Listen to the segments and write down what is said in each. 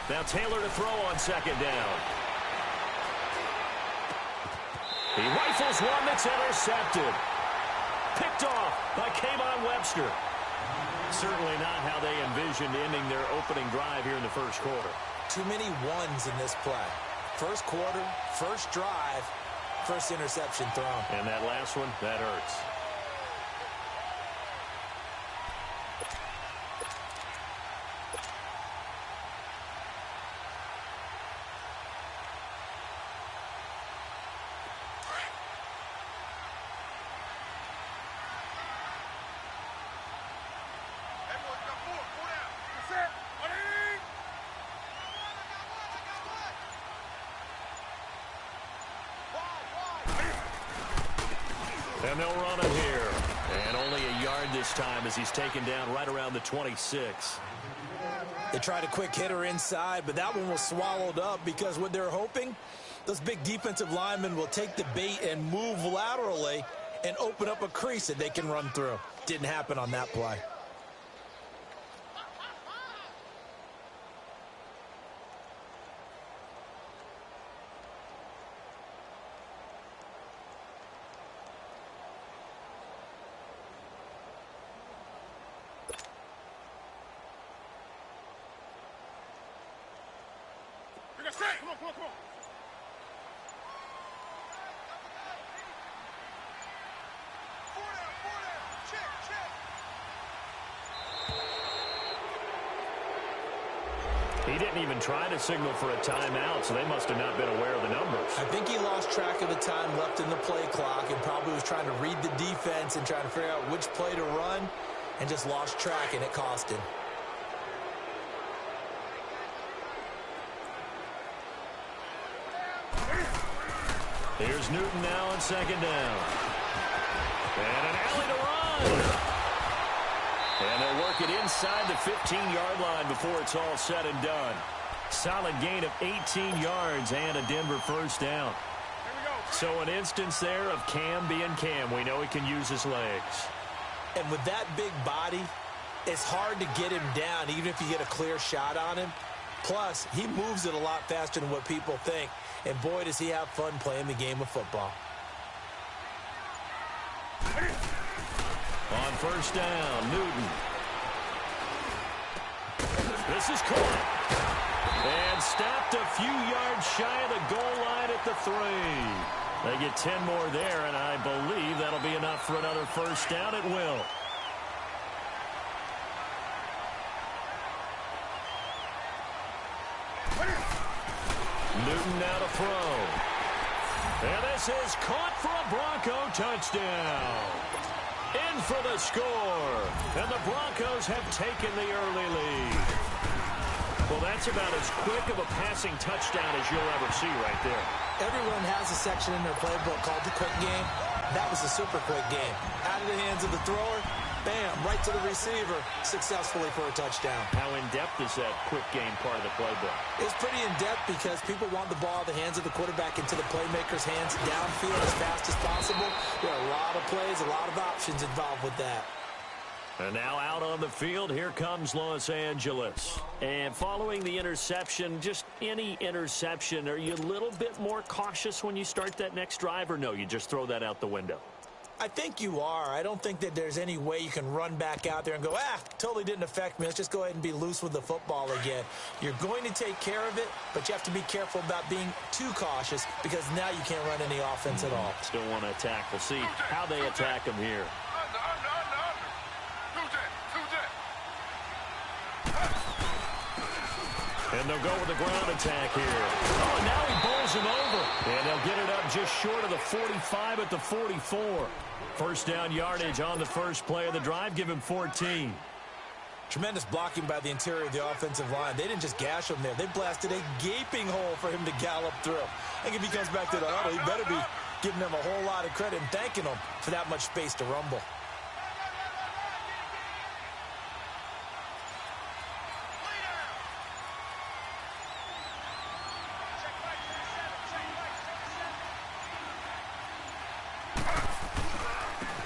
Now Taylor to throw on second down. He rifles one that's intercepted. Picked off by K'Von Webster. Certainly not how they envisioned ending their opening drive here in the first quarter. Too many ones in this play. First quarter, first drive, first interception thrown. And that last one, that hurts. And they'll run it here. And only a yard this time as he's taken down right around the 26. They tried a quick hitter inside, but that one was swallowed up because what they're hoping, those big defensive linemen will take the bait and move laterally and open up a crease that they can run through. Didn't happen on that play. Come on. He didn't even try to signal for a timeout, so they must have not been aware of the numbers. I think he lost track of the time left in the play clock and probably was trying to read the defense and trying to figure out which play to run and just lost track, and it cost him. Here's Newton now on second down. And an alley to run. And they'll work it inside the 15-yard line before it's all said and done. Solid gain of 18 yards and a Denver first down. So an instance there of Cam being Cam. We know he can use his legs. And with that big body, it's hard to get him down even if you get a clear shot on him. Plus, he moves it a lot faster than what people think. And boy, does he have fun playing the game of football. On first down, Newton. This is caught. And stopped a few yards shy of the goal line at the 3. They get 10 more there, and I believe that'll be enough for another first down. It will. Newton now to throw. And this is caught for a Bronco touchdown. In for the score. And the Broncos have taken the early lead. Well, that's about as quick of a passing touchdown as you'll ever see right there. Everyone has a section in their playbook called the quick game. That was a super quick game. Out of the hands of the thrower, bam, right to the receiver, successfully for a touchdown. How in-depth is that quick game part of the playbook? It's pretty in-depth because people want the ball out of the hands of the quarterback into the playmaker's hands downfield as fast as possible. There are a lot of plays, a lot of options involved with that. And now out on the field, here comes Los Angeles. And following the interception, just any interception, are you a little bit more cautious when you start that next drive, or no, you just throw that out the window? I think you are. I don't think that there's any way you can run back out there and go, totally didn't affect me. Let's just go ahead and be loose with the football again. You're going to take care of it, but you have to be careful about being too cautious because now you can't run any offense at all. Still want to attack. We'll see how they attack him here. And they'll go with the ground attack here. Oh, now he bowls him over. And they'll get it up just short of the 45 at the 44. First down yardage on the first play of the drive. Give him 14. Tremendous blocking by the interior of the offensive line. They didn't just gash him there. They blasted a gaping hole for him to gallop through. I think if he comes back to the huddle, he better be giving them a whole lot of credit and thanking them for that much space to rumble.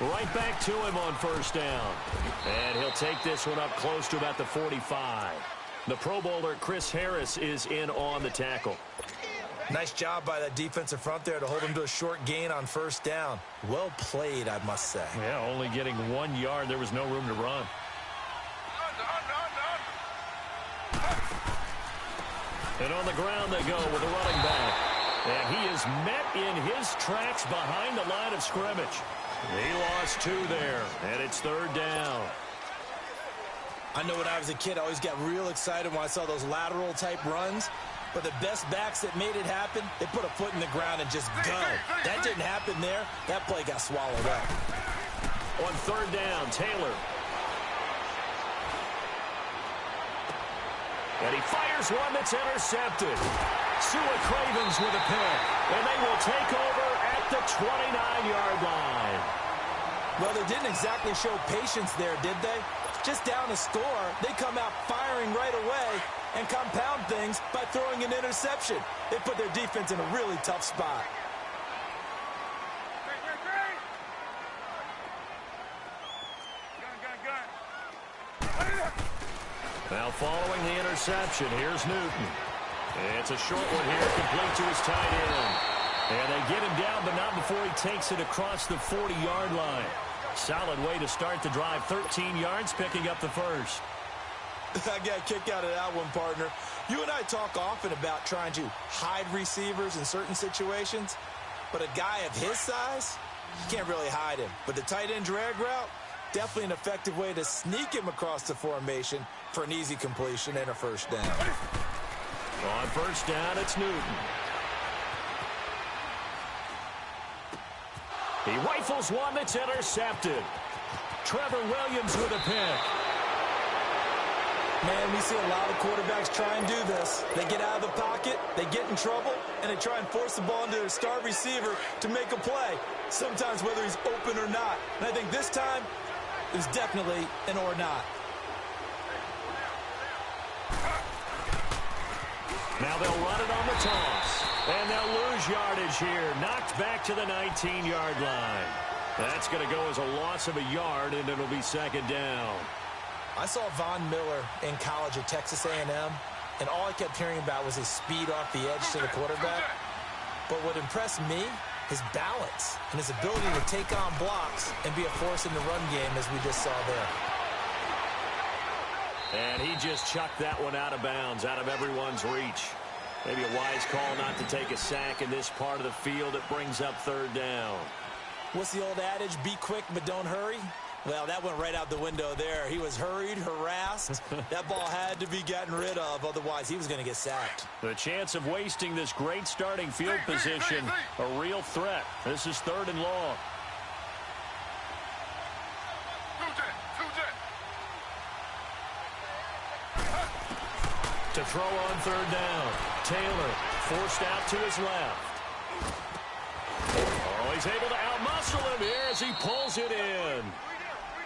Right back to him on first down. And he'll take this one up close to about the 45. The Pro Bowler Chris Harris is in on the tackle. Nice job by that defensive front there to hold him to a short gain on first down. Well played, I must say. Yeah, only getting 1 yard. There was no room to run. And on the ground they go with a running back. And he is met in his tracks behind the line of scrimmage. He lost 2 there, and it's third down. I know when I was a kid, I always got real excited when I saw those lateral-type runs. But the best backs that made it happen, they put a foot in the ground and just go. That didn't happen there. That play got swallowed up. On third down, Taylor. And he fires one that's intercepted. Sua Cravens with a pick. And they will take over at the 29-yard line. Well, they didn't exactly show patience there, did they? Just down a score, they come out firing right away and compound things by throwing an interception. They put their defense in a really tough spot. Now following the interception, here's Newton. It's a short one here, complete to his tight end. And they get him down, but not before he takes it across the 40-yard line. Solid way to start the drive. 13 yards, picking up the first. I got a kick out of that one, partner. You and I talk often about trying to hide receivers in certain situations, but a guy of his size, you can't really hide him. But the tight end drag route, definitely an effective way to sneak him across the formation for an easy completion and a first down. On first down, it's Newton. He rifles one that's intercepted. Trevor Williams with a pick. Man, we see a lot of quarterbacks try and do this. They get out of the pocket, they get in trouble, and they try and force the ball into their star receiver to make a play, sometimes whether he's open or not. And I think this time, it was definitely an or not. Now they'll run it on the toss. And they'll lose yardage here. Knocked back to the 19-yard line. That's going to go as a loss of a yard, and it'll be second down. I saw Von Miller in college at Texas A&M, and all I kept hearing about was his speed off the edge to the quarterback. But what impressed me, his balance and his ability to take on blocks and be a force in the run game, as we just saw there. And he just chucked that one out of bounds, out of everyone's reach. Maybe a wise call not to take a sack in this part of the field. It brings up third down. What's the old adage, be quick but don't hurry? Well, that went right out the window there. He was hurried, harassed. That ball had to be gotten rid of, otherwise he was going to get sacked. The chance of wasting this great starting field position, a real threat. This is third and long. To throw on third down. Taylor forced out to his left. Oh, he's able to outmuscle him here as he pulls it in.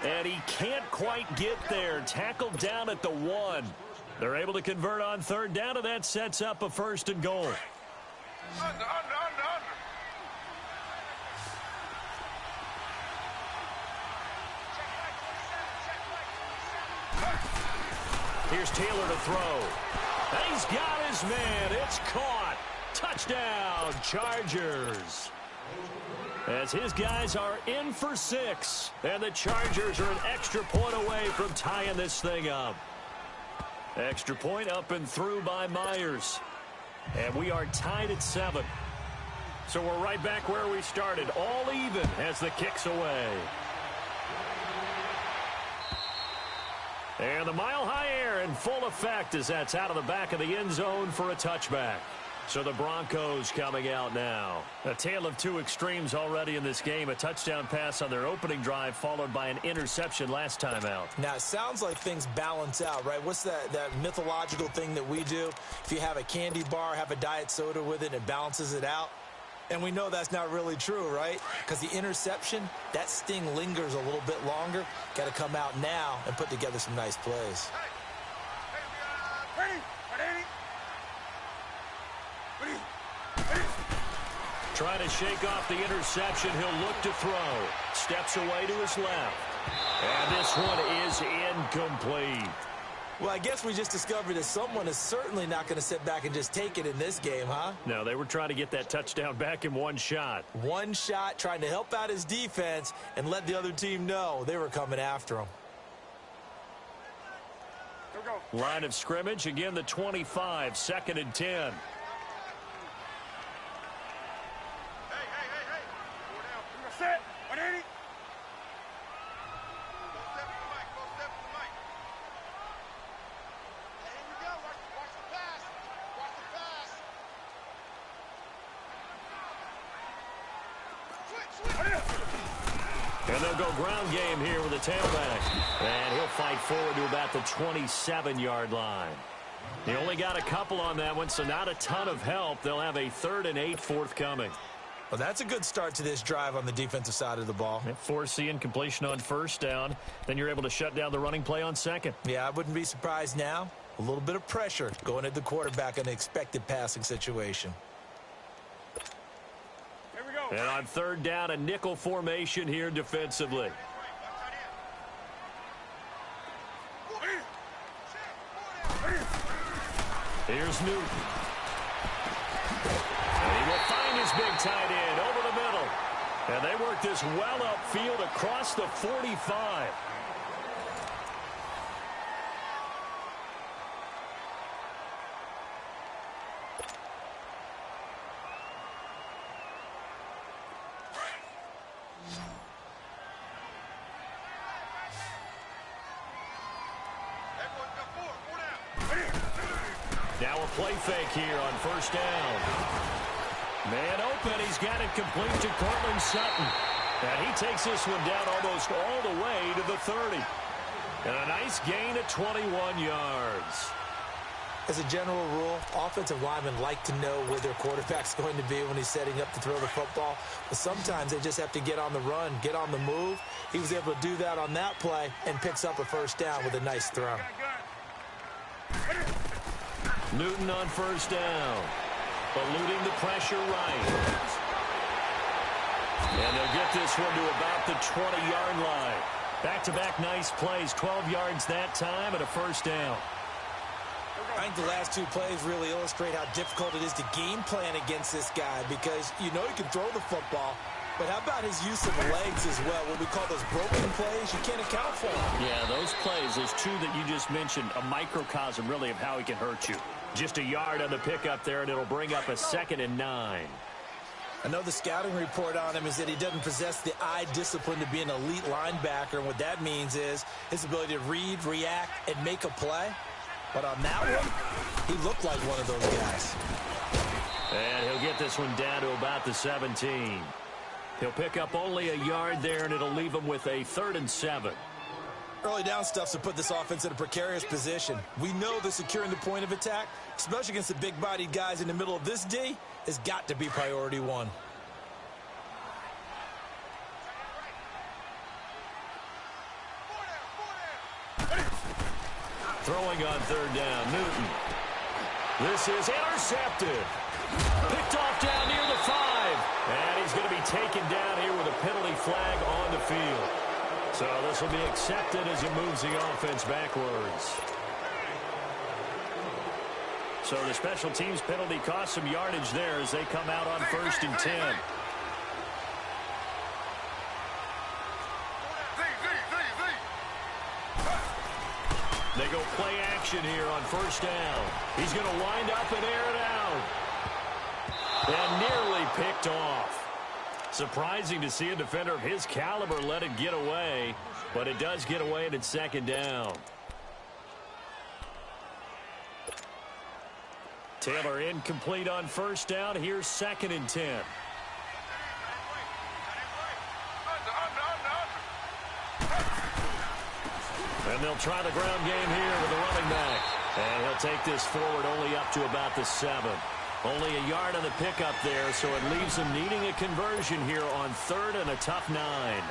And he can't quite get there. Tackled down at the 1. They're able to convert on third down, and that sets up a first and goal. Under. Here's Taylor to throw. And he's got his man. It's caught. Touchdown, Chargers. As his guys are in for 6. And the Chargers are an extra point away from tying this thing up. Extra point up and through by Myers. And we are tied at 7. So we're right back where we started. All even as the kick's away. And the mile-high air in full effect as that's out of the back of the end zone for a touchback. So the Broncos coming out now. A tale of two extremes already in this game. A touchdown pass on their opening drive followed by an interception last time out. Now, it sounds like things balance out, right? What's that mythological thing that we do? If you have a candy bar, have a diet soda with it, it balances it out. And we know that's not really true, right? Because the interception, that sting lingers a little bit longer. Got to come out now and put together some nice plays. Trying to shake off the interception. He'll look to throw. Steps away to his left. And this one is incomplete. Well, I guess we just discovered that someone is certainly not going to sit back and just take it in this game, huh? No, they were trying to get that touchdown back in one shot. One shot, trying to help out his defense and let the other team know they were coming after him. Here we go. Line of scrimmage, again the 25, 2nd and 10. Hey. Four down. We're set. 180. Go step to the mic. Go step to the mic. Hey, here we go. Watch the pass. Watch the pass. Switch. And they'll go ground game here with the tailback. And he'll fight forward to about the 27-yard line. He only got a couple on that one, so not a ton of help. They'll have a 3rd and 8 forthcoming. Well, that's a good start to this drive on the defensive side of the ball. Force the incompletion on 1st down. Then you're able to shut down the running play on 2nd. Yeah, I wouldn't be surprised now. A little bit of pressure going at the quarterback in an expected passing situation. Here we go. And on 3rd down, a nickel formation here defensively. Here's Newton. And he will find his big tight end over the middle. And they work this well upfield across the 45. Now a play fake here on 1st down. Man open, he's got it complete to Cortland Sutton. And he takes this one down almost all the way to the 30. And a nice gain of 21 yards. As a general rule, offensive linemen like to know where their quarterback's going to be when he's setting up to throw the football. But sometimes they just have to get on the run, get on the move. He was able to do that on that play and picks up a 1st down with a nice throw. Newton on 1st down. Eluding the pressure right. And they'll get this one to about the 20-yard line. Back-to-back nice plays. 12 yards that time and a 1st down. I think the last 2 plays really illustrate how difficult it is to game plan against this guy because you know he can throw the football, but how about his use of legs as well? What we call those broken plays, you can't account for them. Yeah, those plays, those 2 that you just mentioned, a microcosm really of how he can hurt you. Just a yard on the pickup there, and it'll bring up a 2nd and 9. I know the scouting report on him is that he doesn't possess the eye discipline to be an elite linebacker, and what that means is his ability to read, react, and make a play. But on that one, he looked like one of those guys. And he'll get this one down to about the 17. He'll pick up only a yard there, and it'll leave him with a 3rd and 7. Early down stuff's to put this offense in a precarious position. We know that securing the point of attack, especially against the big-bodied guys in the middle of this D, has got to be priority 1. Throwing on 3rd down, Newton. This is intercepted. Picked off down near the 5. And he's going to be taken down here with a penalty flag on the field. So this will be accepted as it moves the offense backwards. So the special teams penalty cost some yardage there as they come out on 1st and 10. They go play action here on 1st down. He's going to wind up and air it out. And nearly picked off. Surprising to see a defender of his caliber let it get away, but it does get away and it's 2nd down. Taylor incomplete on 1st down. Here's 2nd and 10. And they'll try the ground game here with the running back. And he'll take this forward only up to about the 7. Only a yard on the pickup there, so it leaves him needing a conversion here on 3rd and a tough 9.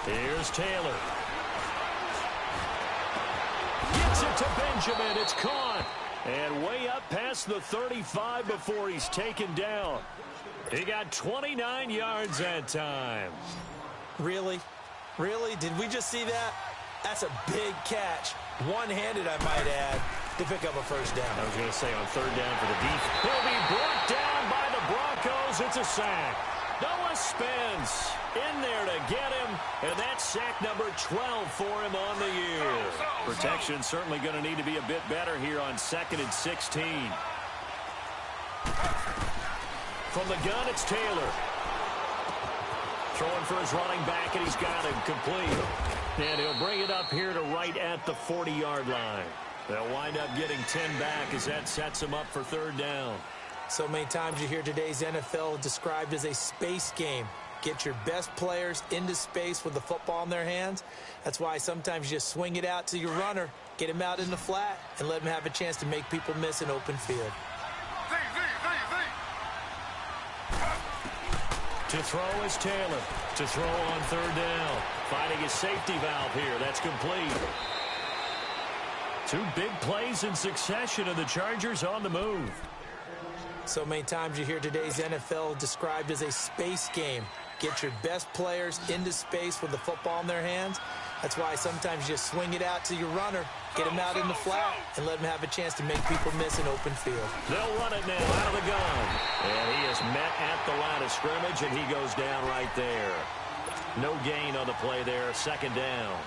Here's Taylor. to Benjamin. It's caught. And way up past the 35 before he's taken down. He got 29 yards that time. Really? Really? Did we just see that? That's a big catch. One-handed, I might add, to pick up a first down. I was going to say on third down for the defense. He'll be brought down by the Broncos. It's a sack. Noah Spence in there to get him, and that's sack number 12 for him on the year. Protection certainly going to need to be a bit better here on 2nd and 16. From the gun, it's Taylor. Throwing for his running back, and he's got him complete. And he'll bring it up here to right at the 40-yard line. They'll wind up getting 10 back as that sets him up for third down. So many times you hear today's NFL described as a space game. Get your best players into space with the football in their hands. That's why sometimes you just swing it out to your runner, get him out in the flat, and let him have a chance to make people miss an open field. To throw is Taylor. To throw on third down. Finding his safety valve here. That's complete. 2 big plays in succession, and the Chargers on the move. So many times you hear today's NFL described as a space game. Get your best players into space with the football in their hands. That's why sometimes you just swing it out to your runner, get him out in the flat, and let him have a chance to make people miss an open field. They'll run it now out of the gun. And he is met at the line of scrimmage, and he goes down right there. No gain on the play there, 2nd down.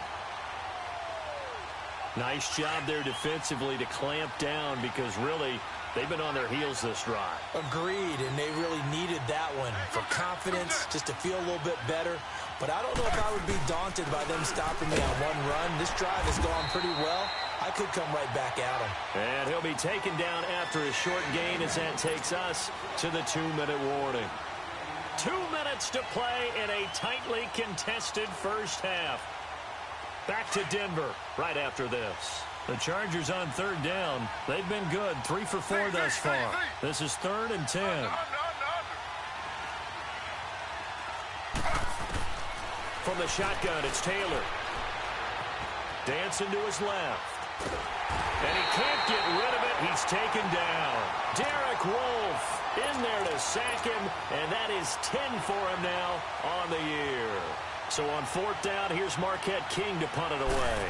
Nice job there defensively to clamp down because really they've been on their heels this drive. Agreed, and they really needed that one for confidence, just to feel a little bit better. But I don't know if I would be daunted by them stopping me on one run. This drive has gone pretty well. I could come right back at him. And he'll be taken down after a short gain as that takes us to the 2-minute warning. 2 minutes to play in a tightly contested first half. Back to Denver right after this. The Chargers on third down. They've been good. 3 for 4 thus far. This is 3rd and 10. From the shotgun, it's Taylor. Dancing to his left. And he can't get rid of it. He's taken down. Derek Wolfe in there to sack him, and that is 10 for him now on the year. So on 4th down, here's Marquette King to punt it away.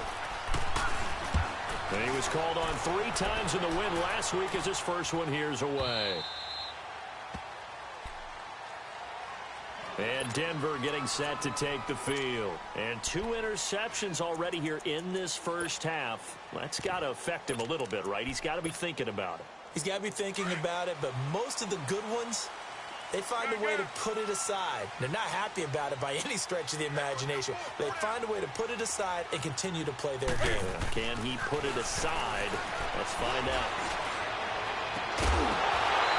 And he was called on 3 times in the win last week as his first one here's away. And Denver getting set to take the field. And 2 interceptions already here in this first half. That's got to affect him a little bit, right? He's got to be thinking about it. He's got to be thinking about it, but most of the good ones, they find a way to put it aside. They're not happy about it by any stretch of the imagination. They find a way to put it aside and continue to play their game. Can he put it aside? Let's find out.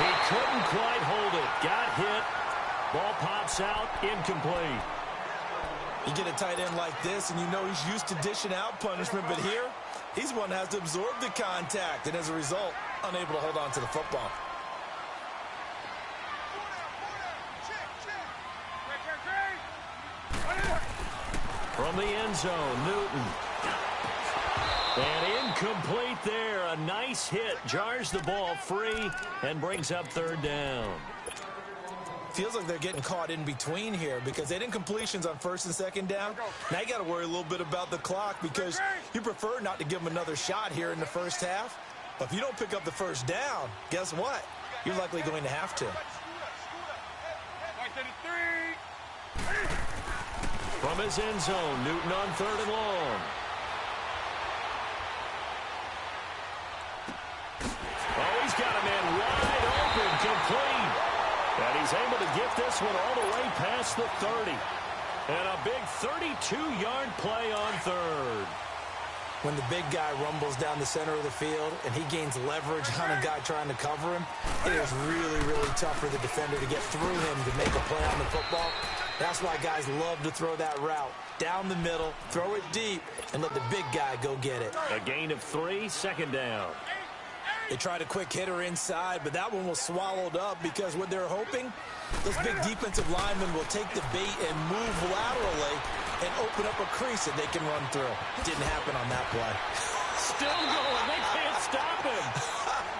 He couldn't quite hold it. Got hit. Ball pops out. Incomplete. You get a tight end like this, and you know he's used to dishing out punishment, but here, he's one that has to absorb the contact, and as a result, unable to hold on to the football. From the end zone, Newton. And incomplete there. A nice hit. Jars the ball free and brings up 3rd down. Feels like they're getting caught in between here because they didn't completions on 1st and 2nd down. Now you got to worry a little bit about the clock because you prefer not to give them another shot here in the first half. But if you don't pick up the first down, guess what? You're likely going to have to. From his end zone, Newton on 3rd and long. Oh, he's got a man wide open, complete. And he's able to get this one all the way past the 30. And a big 32-yard play on 3rd. When the big guy rumbles down the center of the field and he gains leverage on a guy trying to cover him, it is really, really tough for the defender to get through him to make a play on the football. That's why guys love to throw that route. Down the middle, throw it deep, and let the big guy go get it. A gain of 3, 2nd down. They tried a quick hitter inside, but that one was swallowed up because what they're hoping, those big defensive linemen will take the bait and move laterally and open up a crease that they can run through. Didn't happen on that play. So still going. They can't stop him.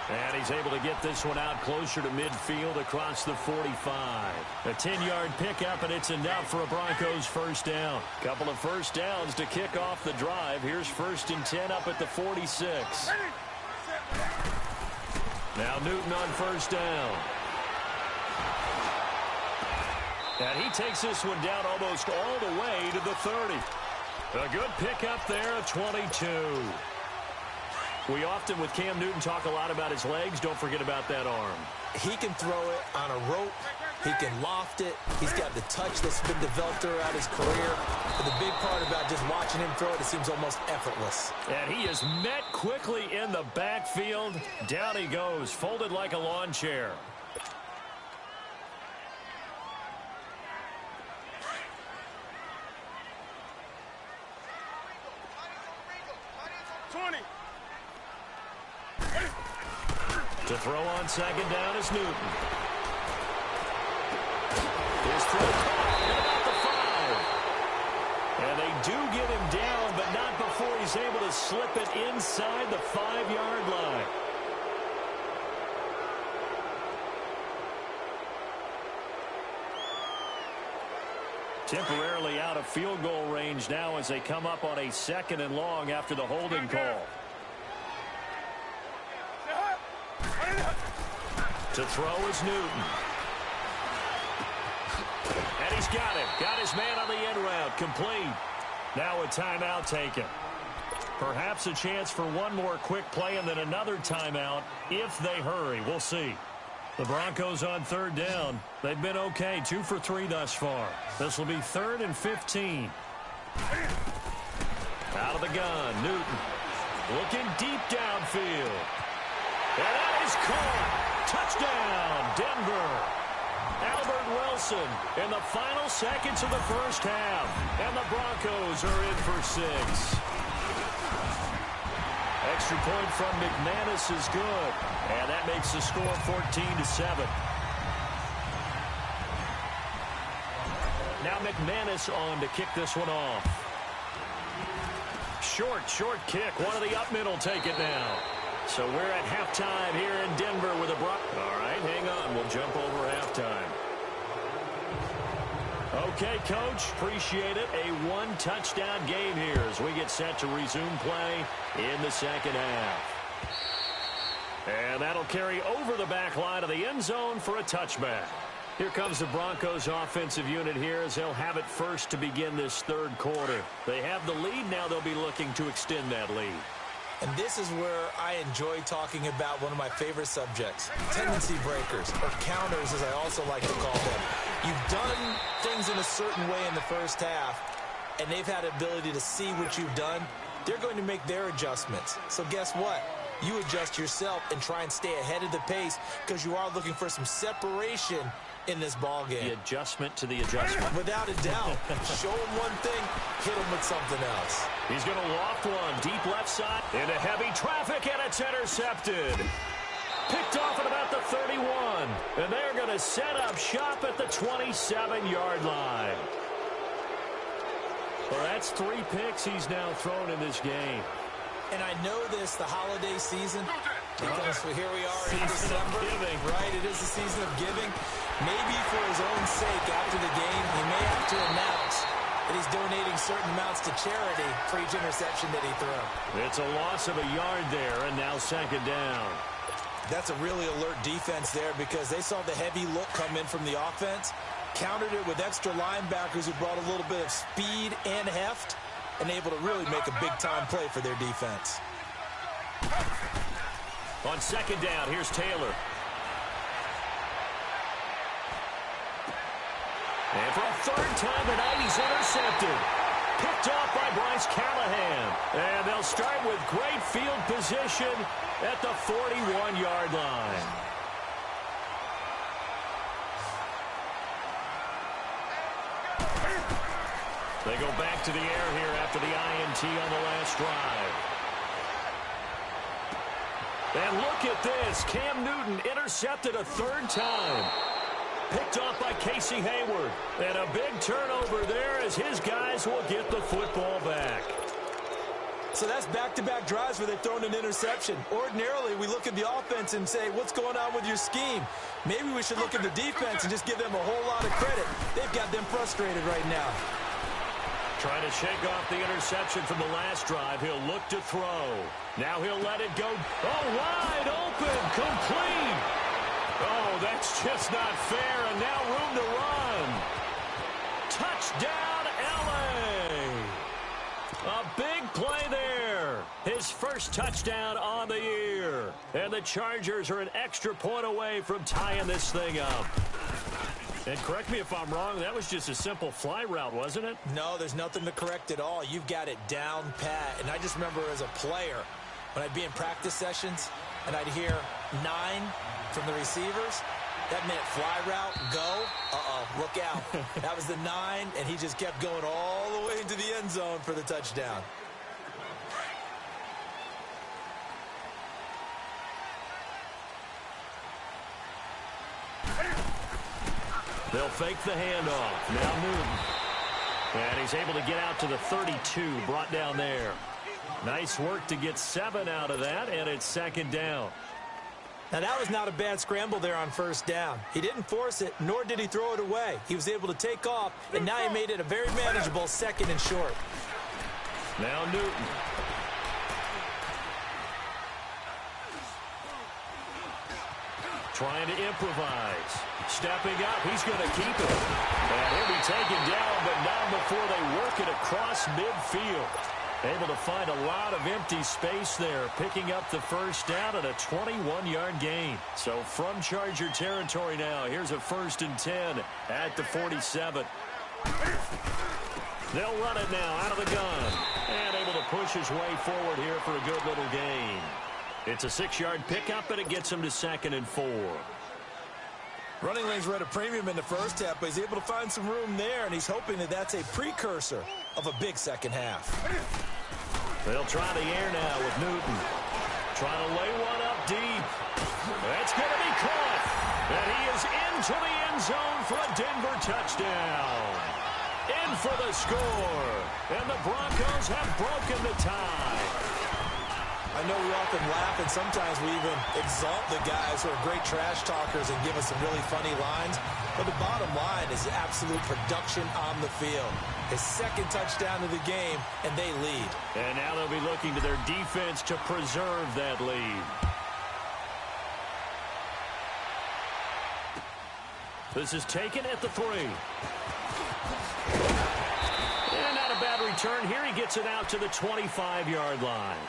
And he's able to get this one out closer to midfield across the 45. A 10-yard pickup, and it's enough for a Broncos first down. Couple of first downs to kick off the drive. Here's 1st and 10 up at the 46. Now Newton on first down. And he takes this one down almost all the way to the 30. A good pickup there at 22. We often, with Cam Newton, talk a lot about his legs. Don't forget about that arm. He can throw it on a rope. He can loft it. He's got the touch that's been developed throughout his career. But the big part about just watching him throw it seems almost effortless. And he is met quickly in the backfield. Down he goes, folded like a lawn chair. To throw on second down is Newton. His throw caught at about the 5. And they do get him down, but not before he's able to slip it inside the 5-yard line. Temporarily out of field goal range now as they come up on a 2nd and long after the holding call. To throw is Newton. And he's got it. Got his man on the end route. Complete. Now a timeout taken. Perhaps a chance for one more quick play and then another timeout if they hurry. We'll see. The Broncos on 3rd down. They've been okay. 2 for 3 thus far. This will be 3rd and 15. Out of the gun. Newton looking deep downfield. And that is caught. Touchdown, Denver. Albert Wilson in the final seconds of the first half. And the Broncos are in for 6. Extra point from McManus is good. And that makes the score 14-7. Now McManus on to kick this one off. Short kick. One of the up middle take it now. So we're at halftime here in Denver with a All right, hang on. We'll jump over halftime. Okay, Coach. Appreciate it. A 1-touchdown game here as we get set to resume play in the second half. And that'll carry over the back line of the end zone for a touchback. Here comes the Broncos offensive unit here as they'll have it first to begin this 3rd quarter. They have the lead. Now they'll be looking to extend that lead. And this is where I enjoy talking about one of my favorite subjects, tendency breakers, or counters as I also like to call them. You've done things in a certain way in the first half, and they've had the ability to see what you've done. They're going to make their adjustments. So guess what? You adjust yourself and try and stay ahead of the pace because you are looking for some separation in this ball game. The adjustment to the adjustment. Without a doubt. Show him one thing, hit him with something else. He's going to loft one deep left side into heavy traffic, and it's intercepted. Picked off at about the 31. And they're going to set up shop at the 27-yard line. Well, that's 3 picks he's now thrown in this game. And I know this, the holiday season, because here we are in December, right? It is the season of giving. Maybe for his own sake, after the game, he may have to announce that he's donating certain amounts to charity for each interception that he threw. It's a loss of a yard there, and now 2nd down. That's a really alert defense there because they saw the heavy look come in from the offense, countered it with extra linebackers who brought a little bit of speed and heft, and able to really make a big-time play for their defense. On 2nd down, here's Taylor. And for a 3rd time tonight, he's intercepted. Picked off by Bryce Callahan. And they'll start with great field position at the 41-yard line. They go back to the air here after the INT on the last drive. And look at this. Cam Newton intercepted a 3rd time. Picked off by Casey Hayward. And a big turnover there as his guys will get the football back. So that's back-to-back drives where they've thrown an interception. Ordinarily, we look at the offense and say, what's going on with your scheme? Maybe we should look at the defense and just give them a whole lot of credit. They've got them frustrated right now. Trying to shake off the interception from the last drive. He'll look to throw. Now he'll let it go. Oh, wide open, complete. Oh, that's just not fair, and now room to run. Touchdown, L.A. A big play there. His first touchdown on the year. And the Chargers are an extra point away from tying this thing up. And correct me if I'm wrong, that was just a simple fly route, wasn't it? No, there's nothing to correct at all. You've got it down pat. And I just remember as a player, when I'd be in practice sessions and I'd hear 9 from the receivers, that meant fly route, go, look out. That was the 9, and he just kept going all the way into the end zone for the touchdown. They'll fake the handoff. Now Newton. And he's able to get out to the 32, brought down there. Nice work to get 7 out of that, and it's second down. Now, that was not a bad scramble there on first down. He didn't force it, nor did he throw it away. He was able to take off, and now he made it a very manageable second and short. Now Newton. Trying to improvise. Stepping up, he's going to keep it. And he'll be taken down, but not before they work it across midfield. Able to find a lot of empty space there, picking up the first down at a 21-yard gain. So from Charger territory now, here's a 1st and 10 at the 47. They'll run it now out of the gun. And able to push his way forward here for a good little gain. It's a 6-yard pickup, and it gets him to 2nd and 4. Running lanes were at a premium in the first half, but he's able to find some room there, and he's hoping that that's a precursor of a big second half. They'll try the air now with Newton. Trying to lay one up deep. That's going to be caught. And he is into the end zone for a Denver touchdown. In for the score. And the Broncos have broken the tie. I know we often laugh, and sometimes we even exalt the guys who are great trash talkers and give us some really funny lines. But the bottom line is absolute production on the field. His second touchdown of the game, and they lead. And now they'll be looking to their defense to preserve that lead. This is taken at the 3. And not a bad return here. He gets it out to the 25-yard line.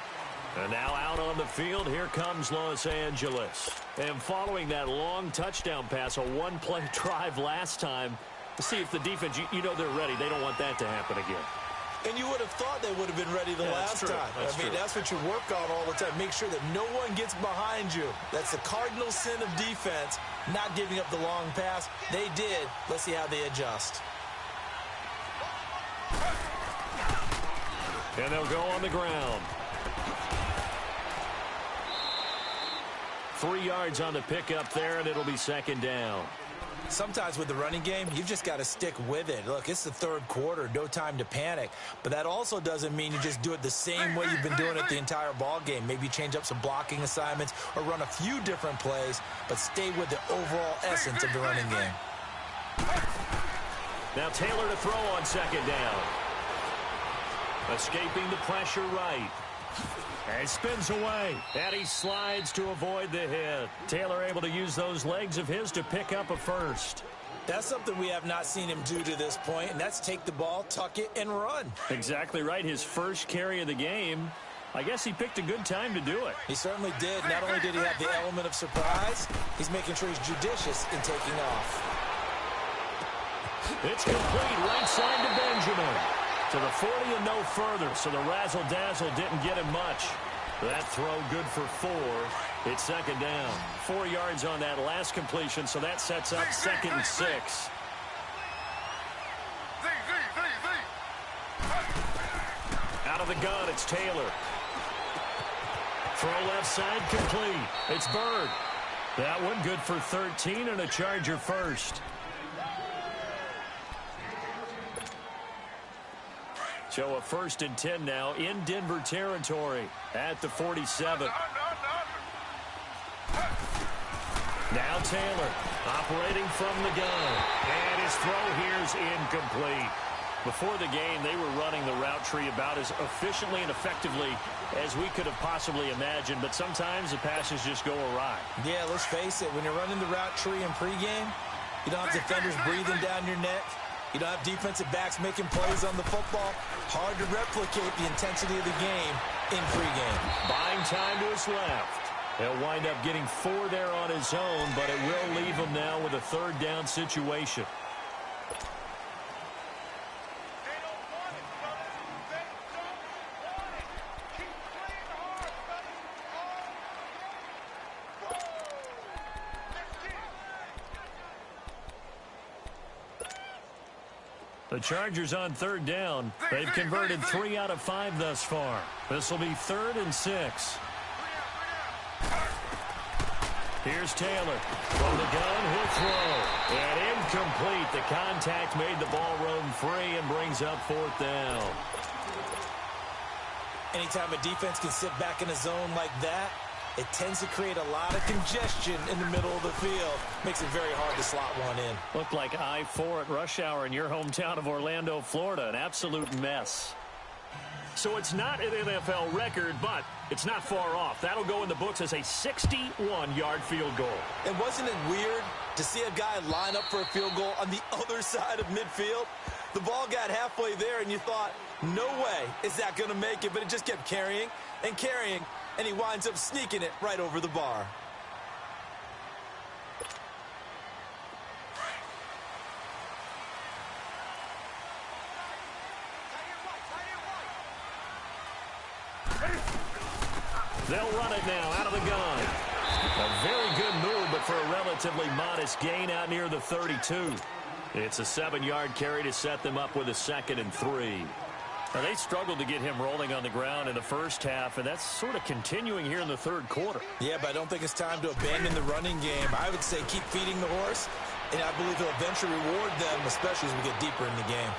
And now out on the field, here comes Los Angeles. And following that long touchdown pass, a one-play drive last time, to see if the defense, you know they're ready. They don't want that to happen again. And you would have thought they would have been ready the last time. That's what you work on all the time. Make sure that no one gets behind you. That's the cardinal sin of defense, not giving up the long pass. They did. Let's see how they adjust. And they'll go on the ground. 3 yards on the pickup there, and it'll be second down. Sometimes with the running game, you've just got to stick with it. Look, it's the third quarter, no time to panic. But that also doesn't mean you just do it the same way you've been doing it the entire ball game. Maybe change up some blocking assignments or run a few different plays, but stay with the overall essence of the running game. Now Taylor to throw on second down. Escaping the pressure right. And spins away. And he slides to avoid the hit. Taylor able to use those legs of his to pick up a first. That's something we have not seen him do to this point, and that's take the ball, tuck it, and run. Exactly right. His first carry of the game. I guess he picked a good time to do it. He certainly did. Not only did he have the element of surprise, he's making sure he's judicious in taking off. It's complete right side to Benjamin. To the 40 and no further, so the razzle-dazzle didn't get him much. That throw good for 4. It's second down. 4 yards on that last completion, so that sets up 2nd and 6. Out of the gun, it's Taylor. Throw left side complete. It's Bird. That one good for 13 and a Charger first. So a 1st and 10 now in Denver territory at the 47. Now Taylor operating from the gun. And his throw here's incomplete. Before the game, they were running the route tree about as efficiently and effectively as we could have possibly imagined. But sometimes the passes just go awry. Yeah, let's face it. When you're running the route tree in pregame, you don't have defenders breathing down your neck. You don't have defensive backs making plays on the football. Hard to replicate the intensity of the game in pregame. Buying time to his left. He'll wind up getting 4 there on his own, but it will leave him now with a 3rd down situation. The Chargers on 3rd down. They've converted 3 out of 5 thus far. This will be 3rd and 6. Here's Taylor. From the gun, he'll throw. And incomplete. The contact made the ball roam free and brings up 4th down. Anytime a defense can sit back in a zone like that, it tends to create a lot of congestion in the middle of the field. Makes it very hard to slot one in. Looked like I-4 at rush hour in your hometown of Orlando, Florida. An absolute mess. So it's not an NFL record, but it's not far off. That'll go in the books as a 61-yard field goal. And wasn't it weird to see a guy line up for a field goal on the other side of midfield? The ball got halfway there, and you thought, no way is that going to make it, but it just kept carrying and carrying, and he winds up sneaking it right over the bar. They'll run it now out of the gun. A very good move, but for a relatively modest gain out near the 32. It's a 7-yard carry to set them up with a 2nd and 3. Now, they struggled to get him rolling on the ground in the first half, and that's sort of continuing here in the 3rd quarter. Yeah, but I don't think it's time to abandon the running game. I would say keep feeding the horse, and I believe he'll eventually reward them, especially as we get deeper in the game.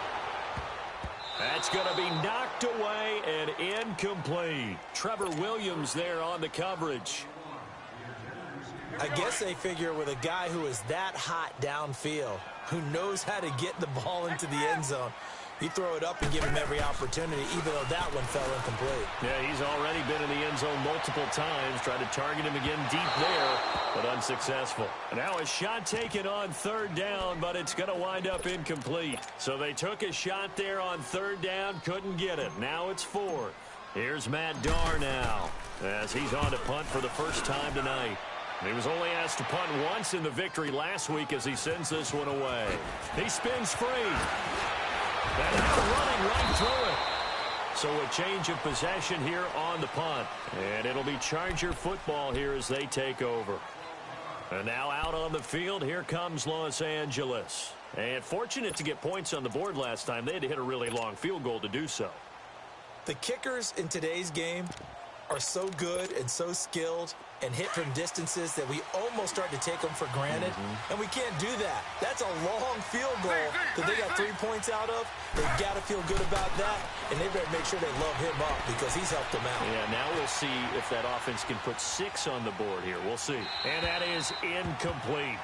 That's going to be knocked away and incomplete. Trevor Williams there on the coverage. I guess they figure with a guy who is that hot downfield, who knows how to get the ball into the end zone, you throw it up and give him every opportunity, even though that one fell incomplete. Yeah, he's already been in the end zone multiple times. Tried to target him again deep there, but unsuccessful. Now a shot taken on 3rd down, but it's going to wind up incomplete. So they took a shot there on 3rd down, couldn't get it. Now it's 4th. Here's Matt Darr now, as he's on to punt for the first time tonight. He was only asked to punt once in the victory last week as he sends this one away. He spins free. And now running right through it. So a change of possession here on the punt. And it'll be Charger football here as they take over. And now out on the field, here comes Los Angeles. And fortunate to get points on the board last time. They had to hit a really long field goal to do so. The kickers in today's game are so good and so skilled and hit from distances that we almost start to take them for granted. And we can't do that. That's a long field goal that they got 3 points out of. They've got to feel good about that, and they better make sure they love him up because he's helped them out. Yeah, now we'll see if that offense can put 6 on the board here. We'll see. And that is incomplete.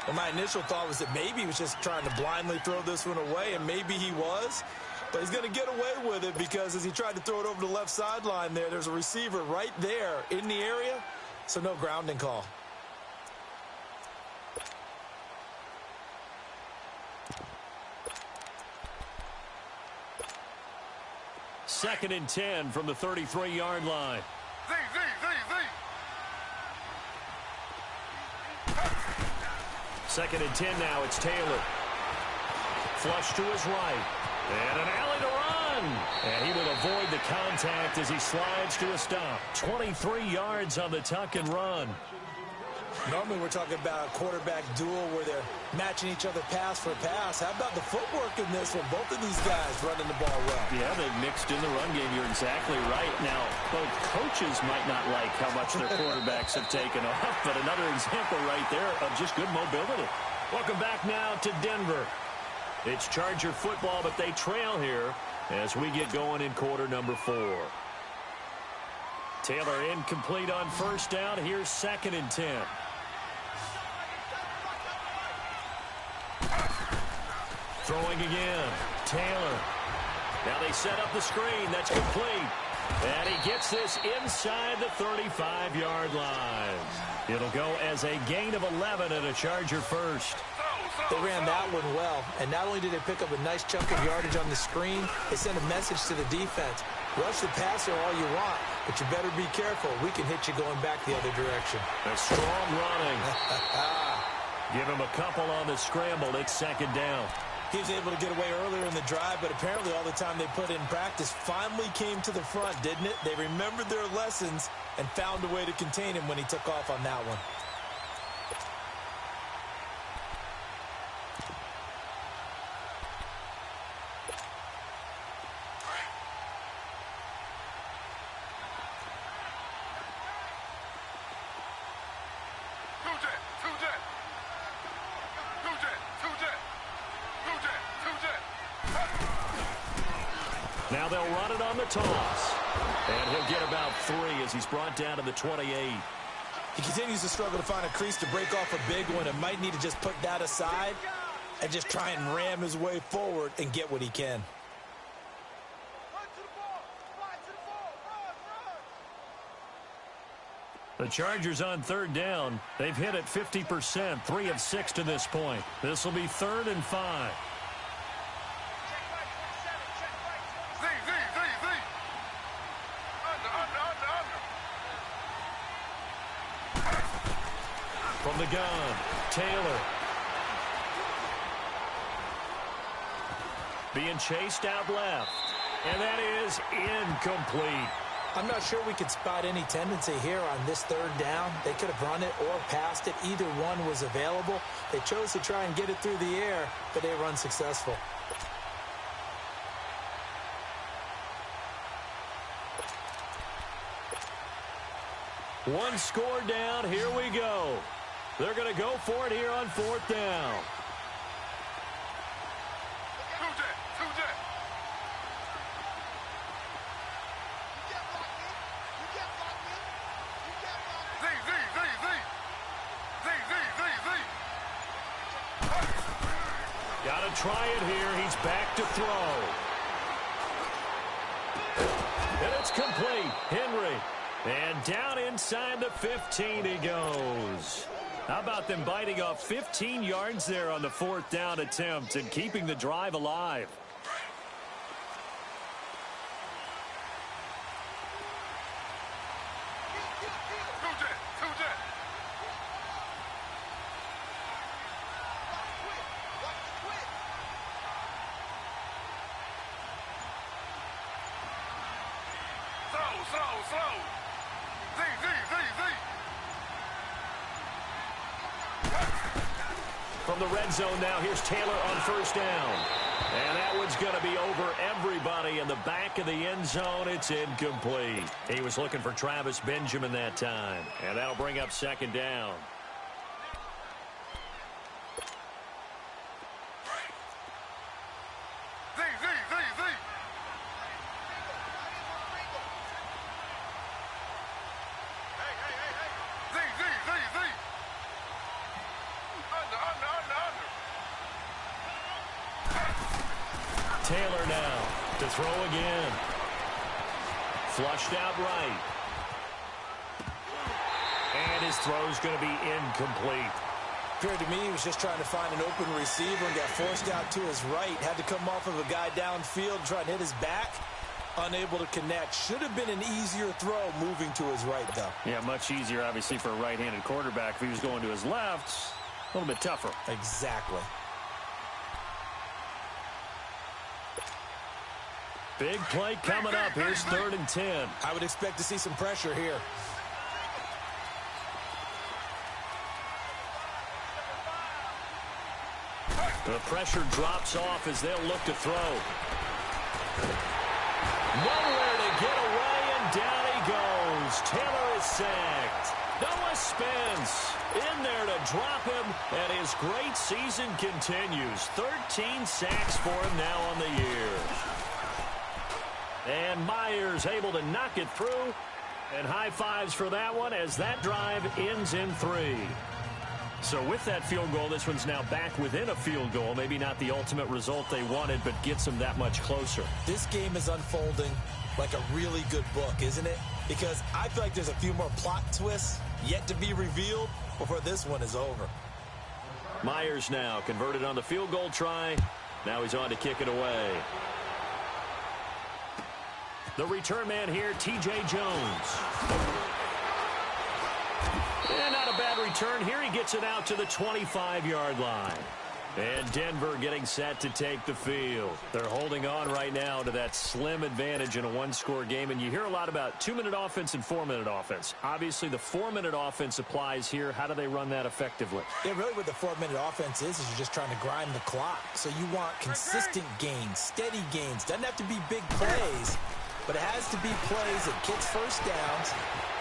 Well, my initial thought was that maybe he was just trying to blindly throw this one away, and maybe he was. But he's going to get away with it because as he tried to throw it over the left sideline there's a receiver right there in the area. So no grounding call. Second and 10 from the 33-yard line. Second and 10 now. It's Taylor. Flush to his right. And an alley to run. And he will avoid the contact as he slides to a stop. 23 yards on the tuck and run. Normally we're talking about a quarterback duel where they're matching each other pass for pass. How about the footwork in this one? Both of these guys running the ball well. Yeah, they've mixed in the run game. You're exactly right. Now, both coaches might not like how much their quarterbacks have taken off, but another example right there of just good mobility. Welcome back now to Denver. It's Charger football, but they trail here as we get going in quarter number 4. Taylor incomplete on first down. Here's 2nd and 10. Throwing again. Taylor. Now they set up the screen. That's complete. And he gets this inside the 35-yard line. It'll go as a gain of 11 and a Charger first. They ran that one well, and not only did they pick up a nice chunk of yardage on the screen, they sent a message to the defense. Rush the passer all you want, but you better be careful. We can hit you going back the other direction. A strong running. Give him a couple on the scramble. It's 2nd down. He was able to get away earlier in the drive, but apparently all the time they put in practice finally came to the front, didn't it? They remembered their lessons and found a way to contain him when he took off on that one. Now they'll run it on the toss. And he'll get about 3 as he's brought down to the 28. He continues to struggle to find a crease to break off a big one and might need to just put that aside and just try and ram his way forward and get what he can. The Chargers on 3rd down. They've hit it 50%, 3 of 6 to this point. This will be 3rd and 5. From the gun, Taylor. Being chased out left. And that is incomplete. I'm not sure we could spot any tendency here on this 3rd down. They could have run it or passed it. Either one was available. They chose to try and get it through the air, but they were unsuccessful. One score down. Here we go. They're going to go for it here on 4th down. Got to try it here. He's back to throw. And it's complete. Henry. And down inside the 15 he goes. How about them biting off 15 yards there on the 4th down attempt and keeping the drive alive? From the red zone now, here's Taylor on 1st down. And that one's going to be over everybody in the back of the end zone. It's incomplete. He was looking for Travis Benjamin that time. And that'll bring up 2nd down. Taylor now to throw again. Flushed out right. And his throw's going to be incomplete. Appeared to me he was just trying to find an open receiver and got forced out to his right. Had to come off of a guy downfield, try and hit his back. Unable to connect. Should have been an easier throw moving to his right, though. Yeah, much easier, obviously, for a right-handed quarterback. If he was going to his left, a little bit tougher. Exactly. Big play coming up. Here's 3rd and 10. I would expect to see some pressure here. The pressure drops off as they'll look to throw. Nowhere to get away, and down he goes. Taylor is sacked. Noah Spence in there to drop him, and his great season continues. 13 sacks for him now on the year. And Myers able to knock it through. And high fives for that one as that drive ends in 3. So with that field goal, this one's now back within a field goal. Maybe not the ultimate result they wanted, but gets them that much closer. This game is unfolding like a really good book, isn't it? Because I feel like there's a few more plot twists yet to be revealed before this one is over. Myers now converted on the field goal try. Now he's on to kick it away. The return man here, T.J. Jones. And not a bad return here. He gets it out to the 25-yard line. And Denver getting set to take the field. They're holding on right now to that slim advantage in a one-score game. And you hear a lot about 2-minute offense and 4-minute offense. Obviously, the 4-minute offense applies here. How do they run that effectively? Yeah, really what the 4-minute offense is you're just trying to grind the clock. So you want consistent gains, steady gains. Doesn't have to be big plays, but it has to be plays that gets first downs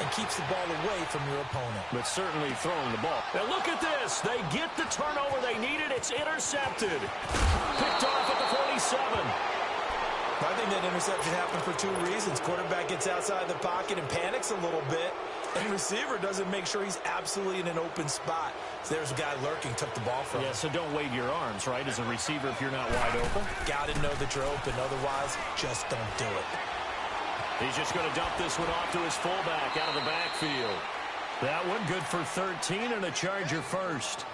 and keeps the ball away from your opponent. But certainly throwing the ball. Now look at this. They get the turnover they needed. It's intercepted. Picked off at the 47. I think that interception happened for 2 reasons. Quarterback gets outside the pocket and panics a little bit. And receiver doesn't make sure he's absolutely in an open spot. So there's a guy lurking, took the ball from him. Yeah, so don't wave your arms, right, as a receiver if you're not wide open. Got to know that you're open. Otherwise, just don't do it. He's just going to dump this one off to his fullback out of the backfield. That one good for 13 and a Charger first.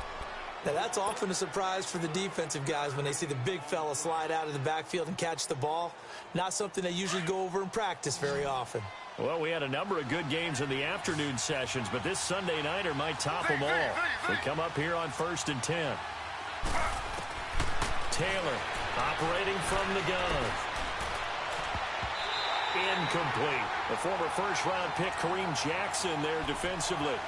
Now, that's often a surprise for the defensive guys when they see the big fella slide out of the backfield and catch the ball. Not something they usually go over in practice very often. Well, we had a number of good games in the afternoon sessions, but this Sunday nighter might top them all. They come up here on 1st and 10. Taylor operating from the gun. Incomplete. The former first-round pick, Kareem Jackson, there defensively.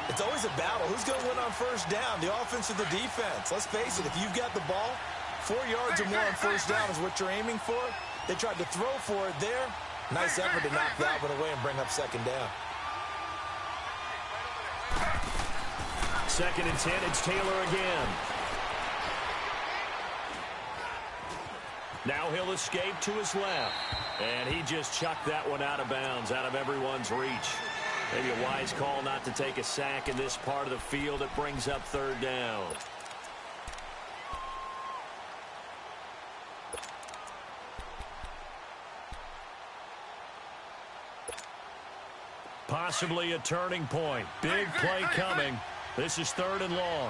It's always a battle. Who's going to win on first down, the offense or the defense? Let's face it, if you've got the ball, 4 yards or more on first down is what you're aiming for. They tried to throw for it there. Nice effort to knock that one away and bring up second down. 2nd and 10, it's Taylor again. Now he'll escape to his left. And he just chucked that one out of bounds, out of everyone's reach. Maybe a wise call not to take a sack in this part of the field. It brings up 3rd down. Possibly a turning point. Big play coming. This is 3rd and long.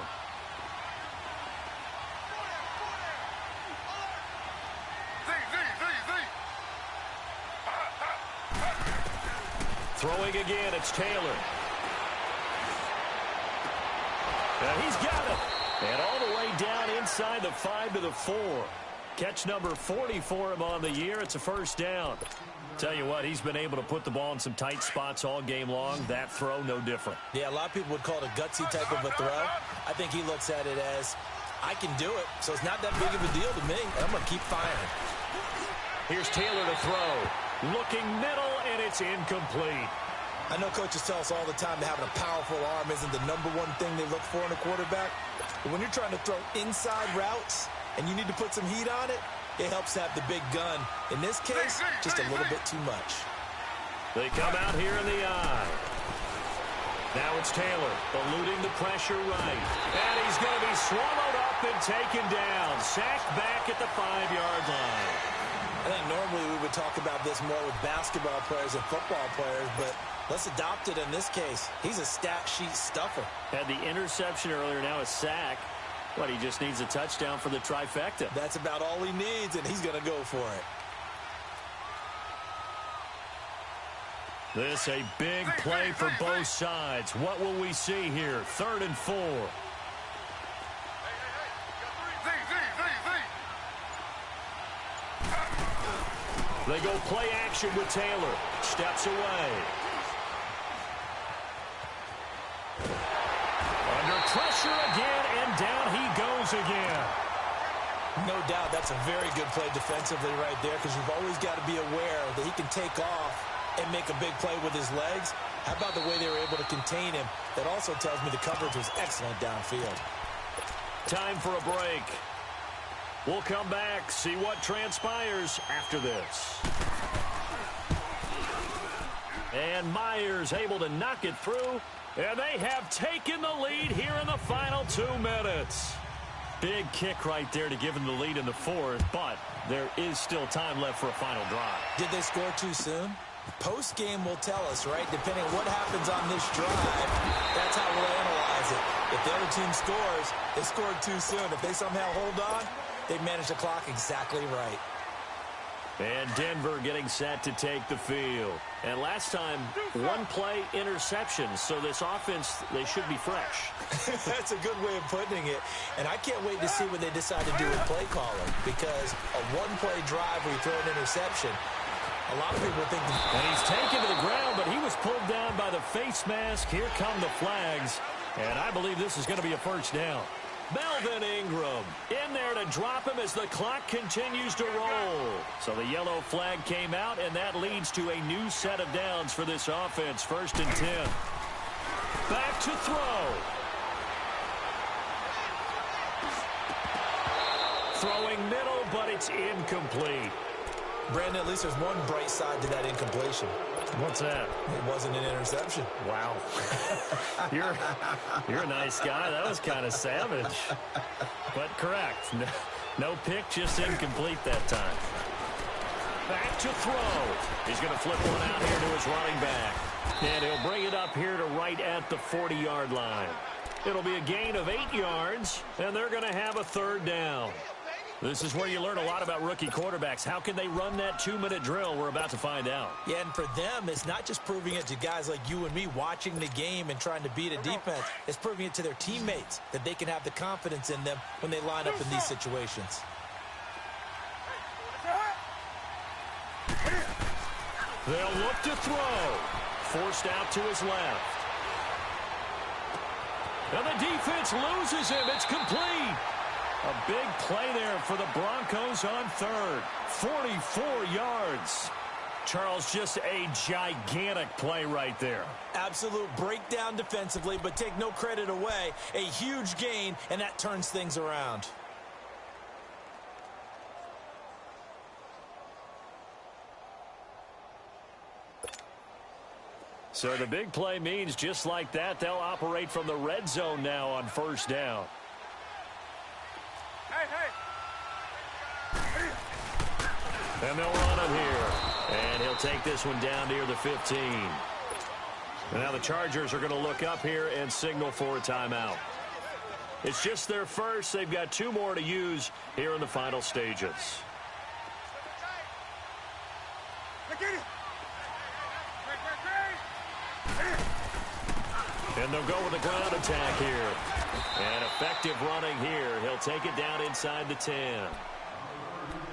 Throwing again, it's Taylor. And he's got it. And all the way down inside the 5 to the 4. Catch number 40 for him on the year. It's a first down. Tell you what, he's been able to put the ball in some tight spots all game long. That throw, no different. Yeah, a lot of people would call it a gutsy type of a throw. I think he looks at it as, I can do it, so it's not that big of a deal to me. I'm going to keep firing. Here's Taylor to throw. Looking middle, and it's incomplete. I know coaches tell us all the time that having a powerful arm isn't the #1 thing they look for in a quarterback. But when you're trying to throw inside routes and you need to put some heat on it, it helps to have the big gun. In this case, just a little bit too much. They come out here in the eye. Now it's Taylor, eluding the pressure right. And he's going to be swallowed up and taken down. Sacked back at the 5-yard line. I think normally we would talk about this more with basketball players and football players, but let's adopt it in this case. He's a stat sheet stuffer. Had the interception earlier, now a sack. But he just needs a touchdown for the trifecta. That's about all he needs, and he's going to go for it. This a big play for both sides. What will we see here? 3rd and 4. They go play action with Taylor. Steps away. Under pressure again, and down he goes again. No doubt that's a very good play defensively right there, because you've always got to be aware that he can take off and make a big play with his legs. How about the way they were able to contain him? That also tells me the coverage was excellent downfield. Time for a break. We'll come back, see what transpires after this. And Myers able to knock it through. And they have taken the lead here in the final 2 minutes. Big kick right there to give them the lead in the fourth, but there is still time left for a final drive. Did they score too soon? Post-game will tell us, right? Depending on what happens on this drive, that's how we'll analyze it. If the other team scores, they scored too soon. If they somehow hold on, they manage the clock exactly right. And Denver getting set to take the field. And last time, 1-play interception. So this offense, they should be fresh. That's a good way of putting it. And I can't wait to see what they decide to do with play calling. Because a 1-play drive where you throw an interception, a lot of people think... And he's taken to the ground, but he was pulled down by the face mask. Here come the flags. And I believe this is going to be a first down. Melvin Ingram in there to drop him as the clock continues to roll. So the yellow flag came out, and that leads to a new set of downs for this offense. 1st and 10. Back to throw. Throwing middle, but it's incomplete. Brandon, at least there's one bright side to that incompletion. What's that? It wasn't an interception. Wow. You're a nice guy. That was kind of savage. But correct. No pick, just incomplete that time. Back to throw. He's going to flip one out here to his running back. And he'll bring it up here to right at the 40-yard line. It'll be a gain of 8 yards, and they're going to have a 3rd down. This is where you learn a lot about rookie quarterbacks. How can they run that 2-minute drill? We're about to find out. Yeah, and for them, it's not just proving it to guys like you and me watching the game and trying to beat a defense. It's proving it to their teammates that they can have the confidence in them when they line up in these situations. They'll look to throw. Forced out to his left. And the defense loses him. It's complete. A big play there for the Broncos on 3rd. 44 yards. Charles, just a gigantic play right there. Absolute breakdown defensively, but take no credit away. A huge gain, and that turns things around. So the big play means just like that, they'll operate from the red zone now on 1st down. And they'll run him here. And he'll take this one down near the 15. And now the Chargers are going to look up here and signal for a timeout. It's just their first. They've got 2 more to use here in the final stages. And they'll go with the ground attack here. And effective running here. He'll take it down inside the 10.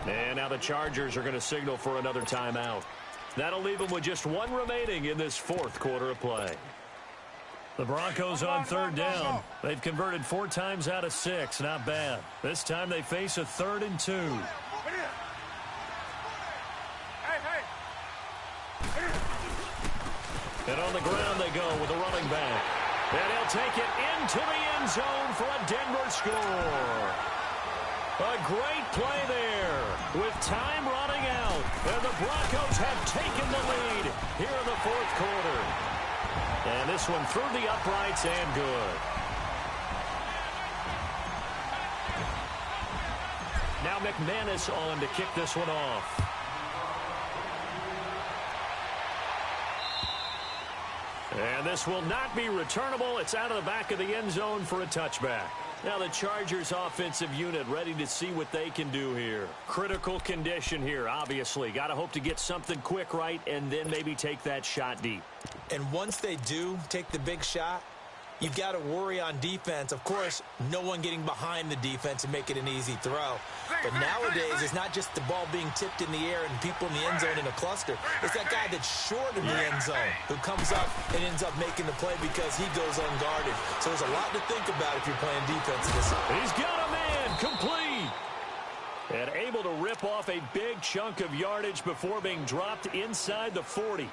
And now the Chargers are going to signal for another timeout. That'll leave them with just 1 remaining in this 4th quarter of play. The Broncos on 3rd down. They've converted 4 times out of 6. Not bad. This time they face a 3rd and 2. And on the ground they go with the running back. And he'll take it into the end zone for a Denver score. A great play there with time running out. And the Broncos have taken the lead here in the 4th quarter. And this one through the uprights and good. Now McManus on to kick this one off. And this will not be returnable. It's out of the back of the end zone for a touchback. Now the Chargers offensive unit ready to see what they can do here. Critical condition here, obviously. Got to hope to get something quick right and then maybe take that shot deep. And once they do take the big shot, you've got to worry on defense. Of course, no one getting behind the defense and make it an easy throw. But nowadays, it's not just the ball being tipped in the air and people in the end zone in a cluster. It's that guy that's short in the end zone who comes up and ends up making the play because he goes unguarded. So there's a lot to think about if you're playing defense in this. He's got a man complete. And able to rip off a big chunk of yardage before being dropped inside the 40.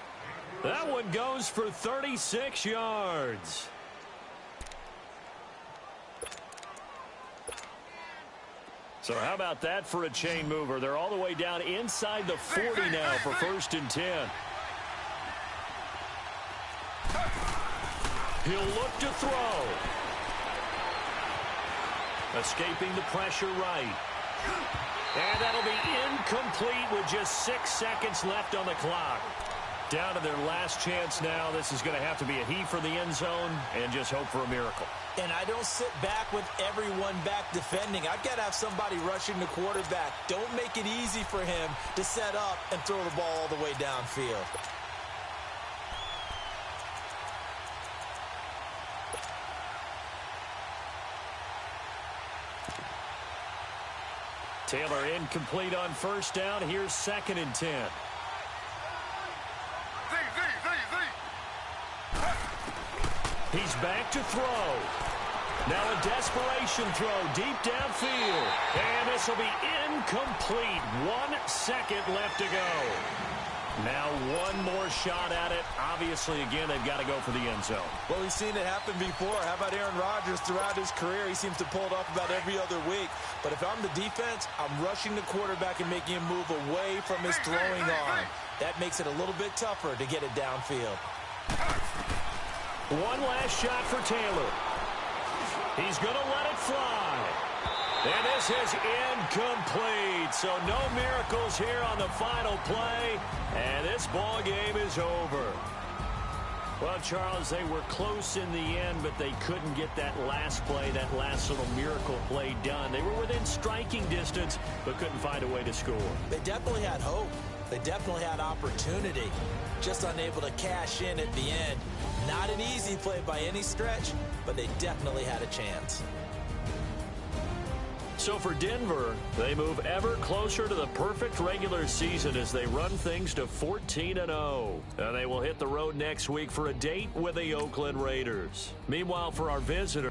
That one goes for 36 yards. So how about that for a chain mover? They're all the way down inside the 40 now for 1st and 10. He'll look to throw. Escaping the pressure right. And that'll be incomplete with just 6 seconds left on the clock. Down to their last chance now. This is going to have to be a heave for the end zone and just hope for a miracle. And I don't sit back with everyone back defending. I've got to have somebody rushing the quarterback. Don't make it easy for him to set up and throw the ball all the way downfield. Taylor incomplete on first down. Here's 2nd and 10. He's back to throw. Now a desperation throw deep downfield. And this will be incomplete. 1 second left to go. Now one more shot at it. Obviously, again, they've got to go for the end zone. Well, we've seen it happen before. How about Aaron Rodgers throughout his career? He seems to pull it off about every other week. But if I'm the defense, I'm rushing the quarterback and making him move away from his throwing arm. That makes it a little bit tougher to get it downfield. One last shot for Taylor. He's going to let it fly. And this is incomplete. So no miracles here on the final play. And this ball game is over. Well, Charles, they were close in the end, but they couldn't get that last play, that last little miracle play done. They were within striking distance, but couldn't find a way to score. They definitely had hope. They definitely had opportunity. Just unable to cash in at the end. Not an easy play by any stretch, but they definitely had a chance. So for Denver, they move ever closer to the perfect regular season as they run things to 14-0. And they will hit the road next week for a date with the Oakland Raiders. Meanwhile, for our visitor...